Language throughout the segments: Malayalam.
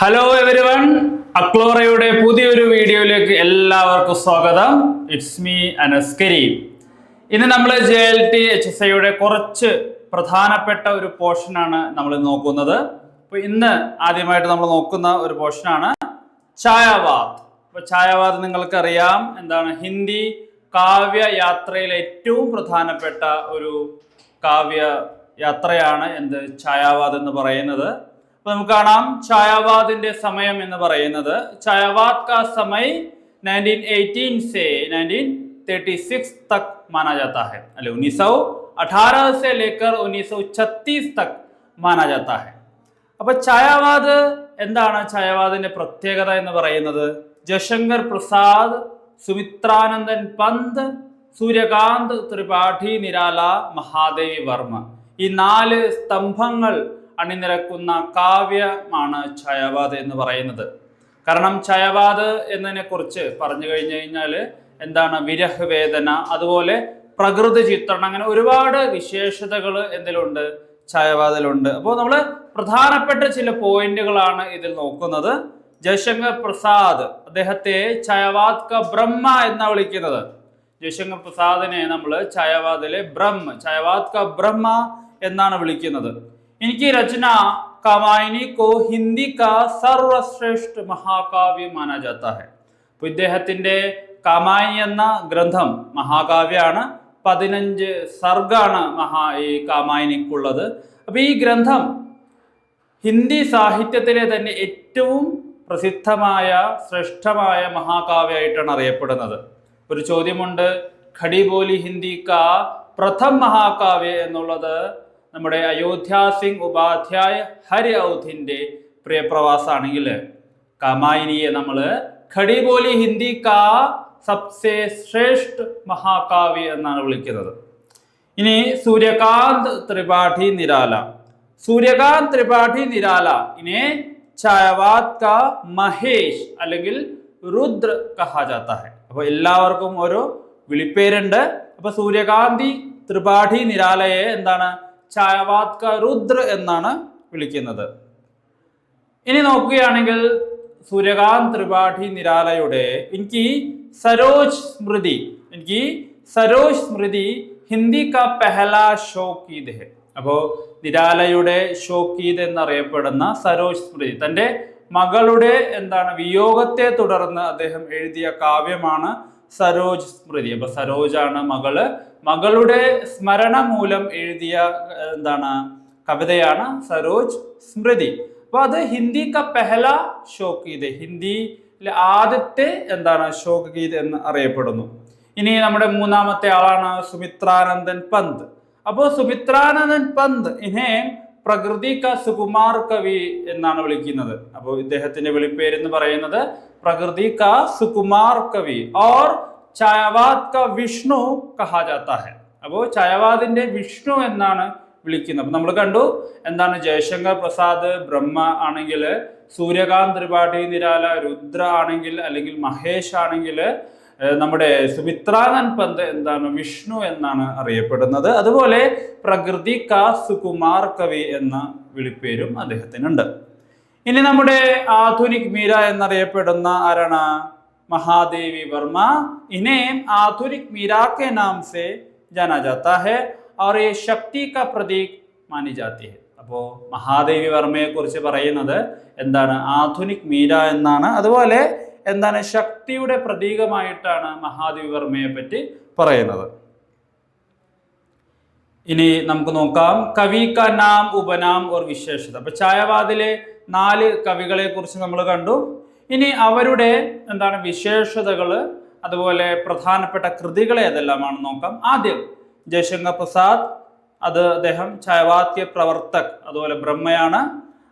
ഹലോ എവരിവൺ, അക്ലോറയുടെ പുതിയൊരു വീഡിയോയിലേക്ക് എല്ലാവർക്കും സ്വാഗതം. It's me Anas Kareem. ഇന്ന് നമ്മൾ JLT-HSIയുടെ കുറച്ച് പ്രധാനപ്പെട്ട ഒരു പോർഷനാണ് നമ്മൾ നോക്കുന്നത്. അപ്പോൾ ഇന്ന് ആദ്യമായിട്ട് നമ്മൾ നോക്കുന്ന ഒരു പോർഷനാണ് ഛായാവാദ്. അപ്പോൾ ഛായാവാദ് നിങ്ങൾക്കറിയാം എന്താണ്, ഹിന്ദി കാവ്യ യാത്രയിലെ ഏറ്റവും പ്രധാനപ്പെട്ട ഒരു കാവ്യ യാത്രയാണ് എന്ത് ഛായാവാദ് എന്ന് പറയുന്നത്. അപ്പൊ നമുക്ക് കാണാം ഛായാവാദിന്റെ സമയം എന്ന് പറയുന്നത് ഛായാവാദ് കാ സമയ് 1918 से 1936 तक माना जाता है, 1918 से लेकर 1936 तक माना जाता है. അപ്പൊ ഛായാവാദ് എന്താണ്? ഛായാവാദിന്റെ പ്രത്യേകത എന്ന് പറയുന്നത് ജയശങ്കർ പ്രസാദ്, സുമിത്രാനന്ദൻ പന്ത്, സൂര്യകാന്ത് ത്രിപാഠി നിരാല, മഹാദേവി വർമ്മ, ഈ 4 സ്തംഭങ്ങൾ അണിനിരക്കുന്ന കാവ്യമാണ് ഛായാവാദ് എന്ന് പറയുന്നത്. കാരണം ഛായാവാദ് എന്നതിനെ കുറിച്ച് പറഞ്ഞു കഴിഞ്ഞു കഴിഞ്ഞാൽ എന്താണ്, വിരഹവേദന, അതുപോലെ പ്രകൃതി ചിത്രണം, അങ്ങനെ ഒരുപാട് വിശേഷതകൾ എന്തിലുണ്ട്, ഛായാവാദിലുണ്ട്. അപ്പോൾ നമ്മൾ പ്രധാനപ്പെട്ട ചില പോയിന്റുകളാണ് ഇതിൽ നോക്കുന്നത്. ജയശങ്കർ പ്രസാദ്, അദ്ദേഹത്തെ ഛായാവാദ് ക ബ്രഹ്മ എന്നാണ് വിളിക്കുന്നത്. ജയശങ്കർ പ്രസാദിനെ നമ്മൾ ഛായാവാദിലെ ഛായാവാദ് ക ബ്രഹ്മ എന്നാണ് വിളിക്കുന്നത്. इनकी रचना कामायनी को हिंदी का सर्वश्रेष्ठ महाकाव्य माना जाता है. അപ്പോൾ ഇദ്ദേഹത്തിന്റെ കാമായിനി എന്ന ഗ്രന്ഥം മഹാകാവ്യമാണ്. 15 സർഗാണ് ഈ കാമായിനിക്കുള്ളത്. അപ്പൊ ഈ ഗ്രന്ഥം ഹിന്ദി സാഹിത്യത്തിലെ തന്നെ ഏറ്റവും പ്രസിദ്ധമായ ശ്രേഷ്ഠമായ മഹാകാവ്യമായിട്ടാണ് അറിയപ്പെടുന്നത്. ഒരു ചോദ്യമുണ്ട്, ഖടി ബോലി ഹിന്ദി കാ പ്രഥം മഹാകാവ്യ എന്നുള്ളത് നമ്മുടെ അയോധ്യ സിംഗ് ഉപാധ്യായ ഹരി ഔധിന്റെ പ്രിയപ്രവാസാണെങ്കിൽ കാമായിനിയെ നമ്മൾ ഖടി ബോലി ഹിന്ദി കാ സബ്സെ ശ്രേഷ്ഠ മഹാകാവ്യ എന്നാണ് വിളിക്കുന്നത്. ഇനി സൂര്യകാന്ത് ത്രിപാഠി നിരാല, ഇനെ ഛായാവാദ് കാ മഹേഷ് അല്ലെങ്കിൽ രുദ്ര കഹാ ജാതാ ഹൈ. അപ്പൊ എല്ലാവർക്കും ഓരോ വിളിപ്പേരുണ്ട്. അപ്പൊ സൂര്യകാന്തി ത്രിപാഠി നിരാലയെ എന്താണ്, ഛായാവാദ് കാ രുദ്ര എന്നാണ് വിളിക്കുന്നത്. ഇനി നോക്കുകയാണെങ്കിൽ സൂര്യകാന്ത് ത്രിപാഠി നിരാലയുടെ എനിക്ക് സരോജ് സ്മൃതി ഹിന്ദി കാ പെഹല ഷോക്കീദ് ഹെ. അപ്പോ നിരാലയുടെ ഷോക്കീദ് എന്നറിയപ്പെടുന്ന സരോജ് സ്മൃതി, തൻ്റെ മകളുടെ എന്താണ് വിയോഗത്തെ തുടർന്ന് അദ്ദേഹം എഴുതിയ കാവ്യമാണ് സരോജ് സ്മൃതി. അപ്പൊ സരോജാണ് മകളുടെ സ്മരണ മൂലം എഴുതിയ എന്താണ് കവിതയാണ് സരോജ് സ്മൃതി. അപ്പൊ അത് ഹിന്ദി ക പെഹല ഷോക്കീദ്, ഹിന്ദിയിലെ ആദ്യത്തെ എന്താണ് ഷോക്കീദ് എന്ന് അറിയപ്പെടുന്നു. ഇനി നമ്മുടെ മൂന്നാമത്തെ ആളാണ് സുമിത്രാനന്ദൻ പന്ത്. അപ്പോൾ സുമിത്രാനന്ദൻ പന്ത് ഇനെ പ്രകൃതി ക സുകുമാർ കവി എന്നാണ് വിളിക്കുന്നത്. അപ്പോൾ ഇദ്ദേഹത്തിന്റെ വിളിപ്പേര് പറയുന്നത് പ്രകൃതി ക സുകുമാർ കവി ഓർ ഛായാവാദ് ക വിഷ്ണു കഹാ ജാതാ ഹെ. അപ്പോൾ ഛായാവാദിന്റെ വിഷ്ണു എന്നാണ് വിളിക്കുന്നത്. അപ്പൊ നമ്മൾ കണ്ടു എന്താണ്, ജയശങ്കർ പ്രസാദ് ബ്രഹ്മ ആണെങ്കിൽ, സൂര്യകാന്ത് ത്രിപാഠി നിരാല രുദ്ര ആണെങ്കിൽ, അല്ലെങ്കിൽ മഹേഷ് ആണെങ്കിൽ, നമ്മുടെ സുമിത്രാനന്ദൻ പന്ത് എന്താണ്, വിഷ്ണു എന്നാണ് അറിയപ്പെടുന്നത്. അതുപോലെ പ്രകൃതി കാ സുകുമാർ കവി എന്ന വിളിപ്പേരും അദ്ദേഹത്തിനുണ്ട്. ഇനി നമ്മുടെ ആധുനിക് മീര എന്നറിയപ്പെടുന്ന ആരാണ്, മഹാദേവി വർമ്മ. ഇനെ ആധുനിക് മീര കെ നാം സെ ജാനാ ജാതാ ഹെ और ये शक्ति का प्रतीक मानी जाती है. അപ്പോൾ മഹാദേവി വർമ്മയെ കുറിച്ച് പറയുന്നത് എന്താണ്, ആധുനിക് മീര എന്നാണ്. അതുപോലെ എന്താണ്, ശക്തിയുടെ പ്രതീകമായിട്ടാണ് മഹാദേവി വർമ്മയെ പറ്റി പറയുന്നത്. ഇനി നമുക്ക് നോക്കാം കവി കാ നാം, ഉപനാം ഓർ വിശേഷത. അപ്പൊ ഛായാവാദിലെ 4 കവികളെ കുറിച്ച് നമ്മൾ കണ്ടു. ഇനി അവരുടെ എന്താണ് വിശേഷതകൾ, അതുപോലെ പ്രധാനപ്പെട്ട കൃതികൾ ഏതെല്ലാമാണ് നോക്കാം. ആദ്യം ജയശങ്കർ പ്രസാദ്, അദ്ദേഹം ഛായാവാദ് കെ പ്രവർത്തക്, അതുപോലെ ബ്രഹ്മയാണ്.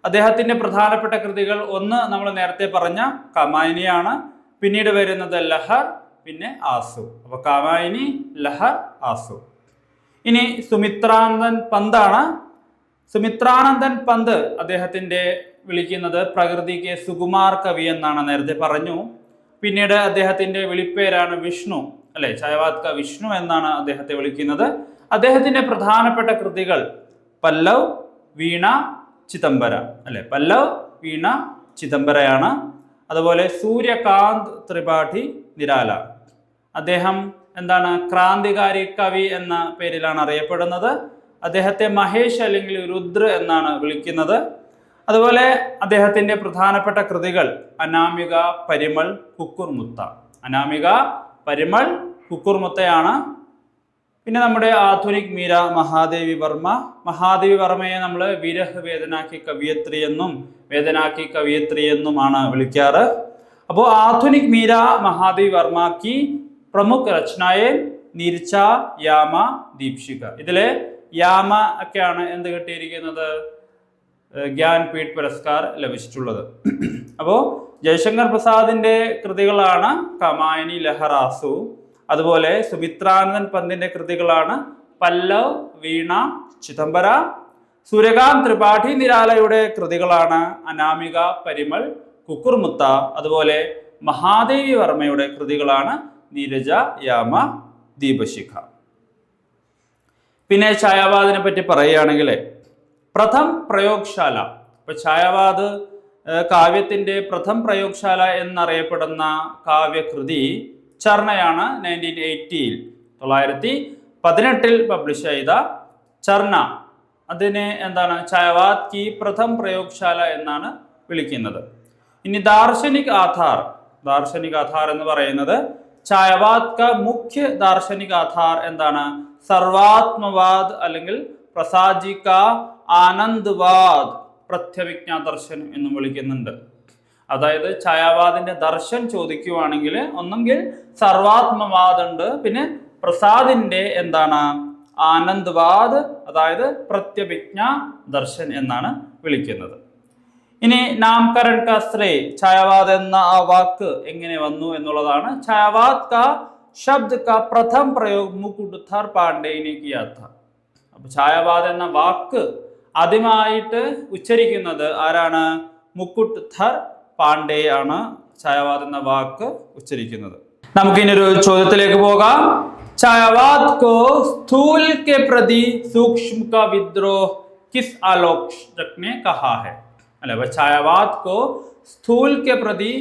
അദ്ദേഹത്തിന്റെ പ്രധാനപ്പെട്ട കൃതികൾ ഒന്ന് നമ്മൾ നേരത്തെ പറഞ്ഞ കാമായിനിയാണ്, പിന്നീട് വരുന്നത് ലഹർ, പിന്നെ ആസു. അപ്പൊ കാമായിനി, ലഹർ, ആസു. ഇനി സുമിത്രാനന്ദൻ പന്താണ്. സുമിത്രാനന്ദൻ പന്ത് അദ്ദേഹത്തിന്റെ വിളിക്കുന്നത് പ്രകൃതി കെ സുകുമാർ കവി എന്നാണ്, നേരത്തെ പറഞ്ഞു. പിന്നീട് അദ്ദേഹത്തിന്റെ വിളിപ്പേരാണ് വിഷ്ണു, അല്ലെ, ഛായാവാദ് ക വിഷ്ണു എന്നാണ് അദ്ദേഹത്തെ വിളിക്കുന്നത്. അദ്ദേഹത്തിന്റെ പ്രധാനപ്പെട്ട കൃതികൾ പല്ലവ്, വീണ, ചിദംബര, അല്ലെ, പല്ലവ്, വീണ, ചിദംബരയാണ്. അതുപോലെ സൂര്യകാന്ത് ത്രിപാഠി നിരാല, അദ്ദേഹം എന്താണ് ക്രാന്തികാരി കവി എന്ന പേരിലാണ് അറിയപ്പെടുന്നത്. അദ്ദേഹത്തെ മഹേഷ് അല്ലെങ്കിൽ രുദ്ര എന്നാണ് വിളിക്കുന്നത്. അതുപോലെ അദ്ദേഹത്തിൻ്റെ പ്രധാനപ്പെട്ട കൃതികൾ അനാമിക, പരിമൾ, കുക്കുർമുത്ത. അനാമിക, പരിമൾ, കുക്കുർമുത്തയാണ്. പിന്നെ നമ്മുടെ ആധുനിക് മീര മഹാദേവി വർമ്മ. മഹാദേവി വർമ്മയെ നമ്മൾ വിരഹ് വേദനാക്കി കവിയത്രി എന്നും വേദനാക്കി കവിയത്രി എന്നുമാണ് വിളിക്കാറ്. അപ്പോൾ ആധുനിക് മീര മഹാദേവി വർമ്മ की പ്രമുഖ രചനയെ നിർച്ച, യാമ, ദീപ്ഷിക. ഇതിലെ യാമ ഒക്കെയാണ് എന്ത് കിട്ടിയിരിക്കുന്നത്, ജ്ഞാൻപീഠ് പുരസ്കാർ ലഭിച്ചിട്ടുള്ളത്. അപ്പോൾ ജയശങ്കർ പ്രസാദിന്റെ കൃതികളാണ് കമായനി ലഹറാസു. അതുപോലെ സുമിത്രാനന്ദൻ പന്തിന്റെ കൃതികളാണ് പല്ലവ്, വീണ, ചിദംബര. സൂര്യകാന്ത് ത്രിപാഠി നിരാലയുടെ കൃതികളാണ് അനാമിക, പരിമൾ, കുക്കുർമുത്ത. അതുപോലെ മഹാദേവി വർമ്മയുടെ കൃതികളാണ് നീരജ, യാമ, ദീപശിഖ. പിന്നെ ഛായാവാദിനെ പറ്റി പറയുകയാണെങ്കിൽ പ്രഥം പ്രയോഗശാല. ഇപ്പൊ ഛായാവാദ് കാവ്യത്തിന്റെ പ്രഥം പ്രയോഗശാല എന്നറിയപ്പെടുന്ന കാവ്യകൃതി ചർണയാണ്. 1918 പബ്ലിഷ് ചെയ്ത ചർണ, അതിനെ എന്താണ് ഛായാവാദ് കി പ്രഥം പ്രയോഗശാല എന്നാണ് വിളിക്കുന്നത്. ഇനി ദാർശനിക് ആധാർ. ദാർശനിക് ആധാർ എന്ന് പറയുന്നത് ഛായാവാദ് ക മുഖ്യ ദാർശനിക് ആധാർ എന്താണ്, സർവാത്മവാദ് അല്ലെങ്കിൽ പ്രസാജി ക ആനന്ദ്വാദ് പ്രത്യവിജ്ഞാ ദർശൻ എന്നും വിളിക്കുന്നുണ്ട്. അതായത് ഛായാവാദിന്റെ ദർശൻ ചോദിക്കുവാണെങ്കിൽ ഒന്നെങ്കിൽ സർവാത്മവാദ് ഉണ്ട്, പിന്നെ പ്രസാദിന്റെ എന്താണ് ആനന്ദ്വാദ്, അതായത് പ്രത്യവിജ്ഞാ ദർശൻ എന്നാണ് വിളിക്കുന്നത്. ഇനി നാംകരൺ കാ ശ്രേയ്, ഛായാവാദ് എന്ന ആ വാക്ക് എങ്ങനെ വന്നു എന്നുള്ളതാണ്. ഛായാവാദ് കാ ശബ്ദ കാ പ്രഥം പ്രयोग മുകുട്ധർ പാണ്ഡെ ने किया था. അപ്പൊ ഛായാവാദ് എന്ന വാക്ക് ആദ്യമായിട്ട് ഉച്ചരിക്കുന്നത് ആരാണ്, മുകുട്ധർ പാണ്ഡെ ആണ് ഛായാവാദ് എന്ന വാക്ക് ഉച്ചരിക്കുന്നത്. നമുക്കിനി ഒരു ചോദ്യത്തിലേക്ക് പോകാം. ഛായാവാദ് കോ സ്ഥൂൽ के प्रति सूक्ष्म का विद्रोह किस आलोचक ने कहा है. अल्ले ഛായാവാദ് को स्थूल के प्रति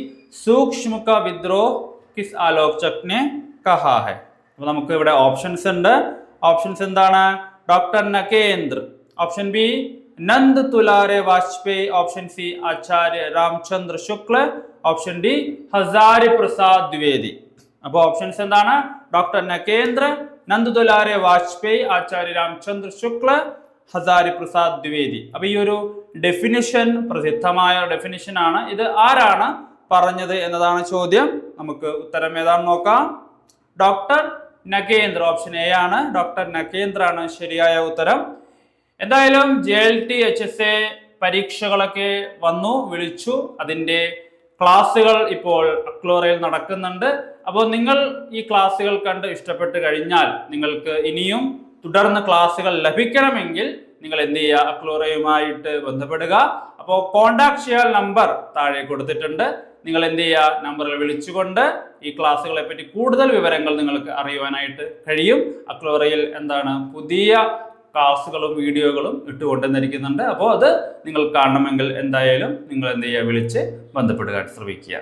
सूक्ष्म का विद्रोह किस आलोचक ने कहा है. അപ്പോൾ നമുക്ക് ഇവിടെ ഓപ്ഷൻസ് ഉണ്ട്. ഓപ്ഷൻസ് എന്താണ്, doctor Nagendra, option B Nand Dulare Vajpayee, option C Acharya Ramachandra Shukla, option D Hazari Prasad Dwivedi. അപ്പോൾ ഓപ്ഷൻസ് എന്താണ്, ഡോക്ടർ നകേന്ദ്ര, നന്ദ് തുലാരെ വാജ്പേയി, ആചാര്യ രാമചന്ദ്ര ശുക്ല, ഹസാരി പ്രസാദ് ദ്വിവേദി. അപ്പൊ ഈ ഒരു ഡെഫിനിഷൻ പ്രസിദ്ധമായ ഡെഫിനിഷൻ ആണ്. ഇത് ആരാണ് പറഞ്ഞത് എന്നതാണ് ചോദ്യം. നമുക്ക് ഉത്തരം ഏതാണെന്ന് നോക്കാം. ഡോക്ടർ നകേന്ദ്ര, ഓപ്ഷൻ എ ആണ്. ഡോക്ടർ നകേന്ദ്ര ആണ് ശരിയായ ഉത്തരം. എന്തായാലും JLT HSA പരീക്ഷകളൊക്കെ വന്നു, വിളിച്ചു. അതിൻ്റെ ക്ലാസ്സുകൾ ഇപ്പോൾ അക്ലോറയിൽ നടക്കുന്നുണ്ട്. അപ്പോൾ നിങ്ങൾ ഈ ക്ലാസ്സുകൾ കണ്ട് ഇഷ്ടപ്പെട്ട് കഴിഞ്ഞാൽ നിങ്ങൾക്ക് ഇനിയും തുടർന്ന് ക്ലാസ്സുകൾ ലഭിക്കണമെങ്കിൽ നിങ്ങൾ എന്ത് ചെയ്യുക, അക്ലോറയുമായിട്ട് ബന്ധപ്പെടുക. അപ്പോൾ കോണ്ടാക്ട് ചെയ്യാൻ നമ്പർ താഴെ കൊടുത്തിട്ടുണ്ട്. നിങ്ങൾ എന്ത് ചെയ്യുക, നമ്പറിൽ വിളിച്ചുകൊണ്ട് ഈ ക്ലാസ്സുകളെ പറ്റി കൂടുതൽ വിവരങ്ങൾ നിങ്ങൾക്ക് അറിയുവാനായിട്ട് കഴിയും. അക്ലോറയിൽ എന്താണ് പുതിയ ക്ലാസ്സുകളും വീഡിയോകളും ഇട്ടുകൊണ്ടുവന്നിരിക്കുന്നുണ്ട്. അപ്പോൾ അത് നിങ്ങൾ കാണണമെങ്കിൽ എന്തായാലും നിങ്ങൾ എന്ത് ചെയ്യുക, വിളിച്ച് ബന്ധപ്പെടുക, ശ്രമിക്കുക.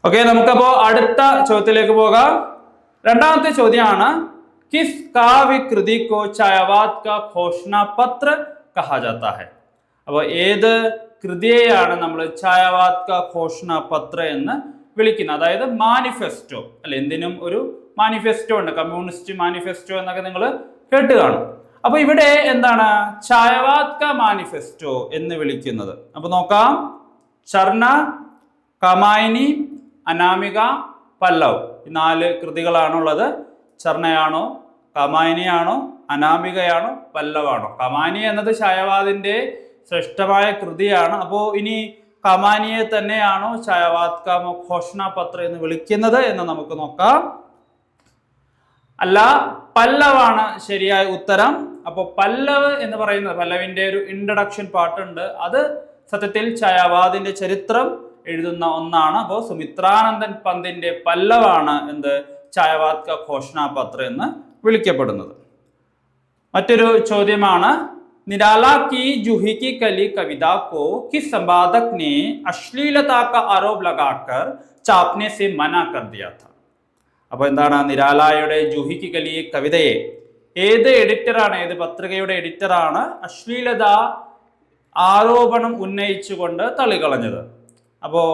ഓക്കെ, നമുക്കപ്പോൾ അടുത്ത ചോദ്യത്തിലേക്ക് പോകാം. രണ്ടാമത്തെ ചോദ്യമാണ്, किस काव्य कृति को ഛായാവാദ് का घोषणा पत्र कहा जाता है. അപ്പോൾ ഏത് കൃതിയെയാണ് നമ്മൾ ഛായാവാദ് का घोषणा पत्र എന്ന് വിളിക്കുന്നത്, അതായത് മാനിഫെസ്റ്റോ അല്ലെ. എന്തിനും ഒരു മാനിഫെസ്റ്റോ ഉണ്ട്, കമ്മ്യൂണിസ്റ്റ് മാനിഫെസ്റ്റോ എന്നൊക്കെ നിങ്ങൾ കേട്ട് കാണും. അപ്പൊ ഇവിടെ എന്താണ് ഛായാവാദ് का മാനിഫെസ്റ്റോ എന്ന് വിളിക്കുന്നത്. അപ്പൊ നോക്കാം, ചർണ, കമായിനി, അനാമിക, പല്ലവ്, ഈ 4 കൃതികളാണുള്ളത്. ചർണയാണോ, കമായിനിയാണോ, അനാമികയാണോ, പല്ലവാണോ? കമാനി എന്നത് ഛായാവാദിന്റെ ശ്രേഷ്ഠമായ കൃതിയാണ്. അപ്പോൾ ഇനി കമാനിയെ തന്നെയാണോ ഛായാവാദ് കാ ഘോഷണ പത്ര എന്ന് വിളിക്കുന്നത് എന്ന് നമുക്ക് നോക്കാം. അല്ല, പല്ലവാണ് ശരിയായ ഉത്തരം. അപ്പോൾ പല്ലവ് എന്ന് പറയുന്നത്, പല്ലവിന്റെ ഒരു ഇൻട്രഡക്ഷൻ പാട്ടുണ്ട്, അത് സത്യത്തിൽ ഛായാവാദിന്റെ ചരിത്രം എഴുതുന്ന ഒന്നാണ്. അപ്പോൾ സുമിത്രാനന്ദൻ പന്തിന്റെ പല്ലവാണ് എന്ത് ഛായാവാദ് കാ ഘോഷണ പത്ര എന്ന് വിളിക്കപ്പെടുന്നത്. മറ്റൊരു ചോദ്യമാണ്, निराला की जूही की कली कविता को किस संपादक ने अश्लीलता का आरोप लगाकर छापने से मना कर दिया था? അപ്പോൾ എന്താണ് നിരാലായുടെ ജൂഹി കി കലി കവിതയെ ഏത് എഡിറ്ററാണ്, ഏത് പത്രികയുടെ എഡിറ്ററാണ് അശ്ലീലത ആരോപണം ഉന്നയിച്ചുകൊണ്ട് തള്ളിക്കളഞ്ഞത്? അപ്പോൾ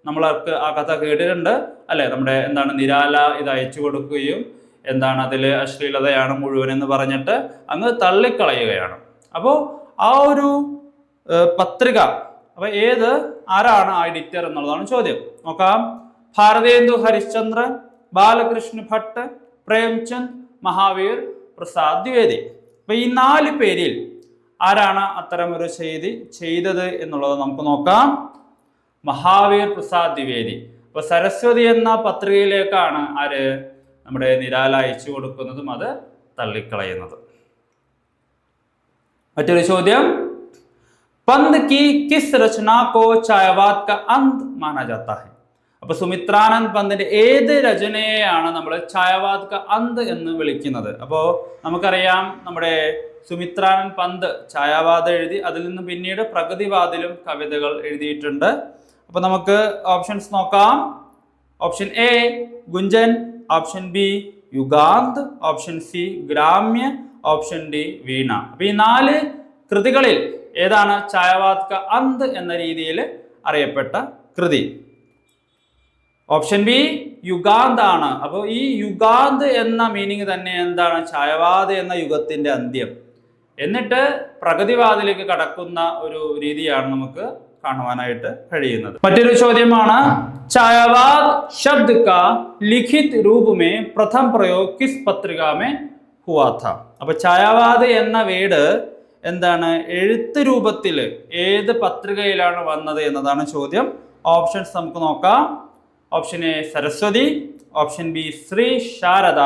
നമ്മളർക്ക് ആ കഥ കേട്ടിട്ടുണ്ട് അല്ലെ? നമ്മുടെ എന്താണ് നിരാല ഇത് അയച്ചു കൊടുക്കുകയും എന്താണ് അതിൽ അശ്ലീലതയാണ് മുഴുവൻ എന്ന് പറഞ്ഞിട്ട് അങ്ങ് തള്ളിക്കളയുകയാണ്. അപ്പോൾ ആ ഒരു പത്രിക അപ്പൊ ആരാണ് ആ എഡിറ്റർ എന്നുള്ളതാണ് ചോദ്യം. നോക്കാം. ഭാരതേന്ദു ഹരിശ്ചന്ദ്രൻ, ബാലകൃഷ്ണ ഭട്ട്, പ്രേംചന്ദ്, മഹാവീർ പ്രസാദ് ദ്വിവേദി. അപ്പൊ ഈ 4 പേരിൽ ആരാണ് അത്തരം ഒരു ചെയ്തത് എന്നുള്ളത് നമുക്ക് നോക്കാം. മഹാവീർ പ്രസാദ് ദ്വിവേദി. അപ്പൊ സരസ്വതി എന്ന പത്രികയിലേക്കാണ് നമ്മുടെ നിരാല അയച്ചു കൊടുക്കുന്നതും അത് തള്ളിക്കളയുന്നത്. മറ്റൊരു ചോദ്യം, പന്ത് की किस रचना को छायावाद का अंत माना जाता है? അപ്പൊ സുമിത്രാനന്ദ് പന്തിന്റെ ഏത് രചനയെയാണ് നമ്മൾ ഛായാവാദ് ക അന്ത് എന്ന് വിളിക്കുന്നത്? അപ്പോ നമുക്കറിയാം നമ്മുടെ സുമിത്രാനന്ദ് പന്ത് ഛായാവാദം എഴുതി, അതിൽ നിന്ന് പിന്നീട് പ്രഗതിവാദിലും കവിതകൾ എഴുതിയിട്ടുണ്ട്. അപ്പൊ നമുക്ക് ഓപ്ഷൻസ് നോക്കാം. Option A Gunjan, option B Yugant, option C Gramya, option D Veena. അപ്പൊ ഈ 4 കൃതികളിൽ ഏതാണ് ഛായാവാദ് ക അന്ത് എന്ന രീതിയിൽ അറിയപ്പെട്ട കൃതി? ഓപ്ഷൻ ബി യുഗാന്ത് ആണ്. അപ്പോൾ ഈ യുഗാന്ത് എന്ന മീനിങ് തന്നെ എന്താണ്? ഛായാവാദ് എന്ന യുഗത്തിന്റെ അന്ത്യം. എന്നിട്ട് പ്രഗതിവാദിലേക്ക് കടക്കുന്ന ഒരു രീതിയാണ് നമുക്ക് കാണുവാനായിട്ട് കഴിയുന്നത്. മറ്റൊരു ചോദ്യമാണ്, ഛായാവാദ് ശബ്ദ കാ ലിഖിത് രൂപ മേ പ്രഥം പ്രयोग കിസ് പത്രിക മേ ഹുവാ था? അപ്പൊ ഛായാവാദ് എന്ന വേർഡ് എന്താണ് എഴുത്ത് രൂപത്തിൽ ഏത് പത്രികയിലാണ് വന്നത് എന്നതാണ് ചോദ്യം. ഓപ്ഷൻസ് നമുക്ക് നോക്കാം. Option A Saraswati, option B Shri Sharada,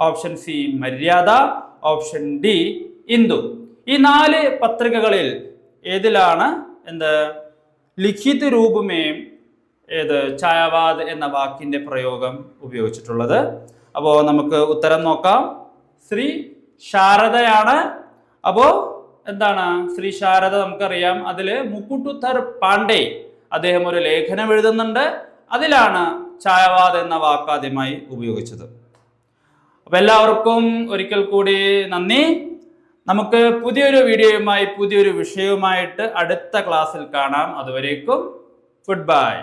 option C Maryada, option D Indu. ഈ 4 പത്രികകളിൽ ഏതിലാണ് ലിഖിത് രൂപമേ ഛായാവാദ് എന്ന വാക്കിന്റെ പ്രയോഗം ഉപയോഗിച്ചിട്ടുള്ളത്? അപ്പോൾ നമുക്ക് ഉത്തരം നോക്കാം. ശ്രീ ശാരദയാണ്. അപ്പോ ശ്രീ ശാരദ നമുക്കറിയാം, അതില് മുക്കുട്ടുധർ പാണ്ഡെ അദ്ദേഹം ഒരു ലേഖനം എഴുതുന്നുണ്ട്, അതിലാണ് ഛായാവാദ് എന്ന വാക്ക് ആദ്യമായി ഉപയോഗിച്ചത്. അപ്പൊ എല്ലാവർക്കും ഒരിക്കൽ കൂടി നന്ദി. നമുക്ക് പുതിയൊരു വീഡിയോയുമായി പുതിയൊരു വിഷയവുമായിട്ട് അടുത്ത ക്ലാസ്സിൽ കാണാം. അതുവരേക്കും ഗുഡ് ബൈ.